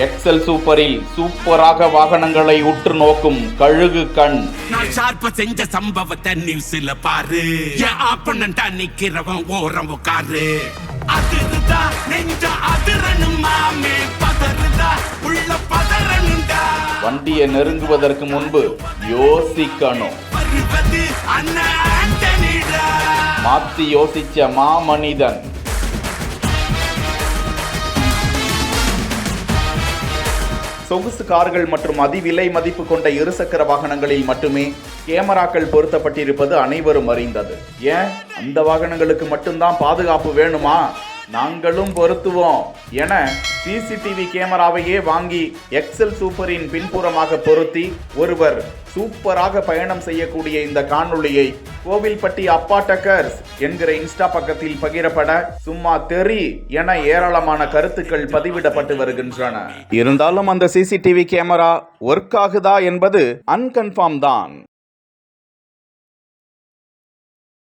XL சூப்பரில் சூப்பராக வாகனங்களை உற்று நோக்கும் கழுகு கண். நான் ஷார்ப்ப செஞ்ச சம்பவத்தை நியூஸ்ல பாரு. என் ஆப்பனண்டா நிக்கிறவன் ஓரம் உட்காரு. அதிருதா நெஞ்ச அதிரணும் மாமே, பதறுதா உள்ள பதறணுண்டா. வண்டியை நெருங்குவதற்கு முன்பு யோசிக்கணும். வருவது அண்ணன் ஆண்டனிடா. மாத்தி யோசிச்ச மாமனிதன். சொகுசு கார்கள் மற்றும் அதிவிலை மதிப்பு கொண்ட இருசக்கர வாகனங்களில் மட்டுமே கேமராக்கள் பொருத்தப்பட்டிருப்பது அனைவரும் அறிந்தது. ஏன் அந்த வாகனங்களுக்கு மட்டும்தான் பாதுகாப்பு வேணுமா? நாங்களும் பொருத்துவோம் என சிசிடிவி கேமராவையே வாங்கி எக்ஸல் சூப்பரின் பின்புறமாக பொருத்தி ஒருவர் சூப்பராக பயணம் செய்யக்கூடிய இந்த காணொளியை கோவில்பட்டி அப்பா டக்கர்ஸ் என்கிற இன்ஸ்டா பக்கத்தில் பகிரப்பட சும்மா தெரி என ஏராளமான கருத்துக்கள் பதிவிடப்பட்டு வருகின்றன. இருந்தாலும் அந்த சிசிடிவி கேமரா ஒர்க் ஆகுதா என்பது அன்கன்ஃபார்ம் தான்.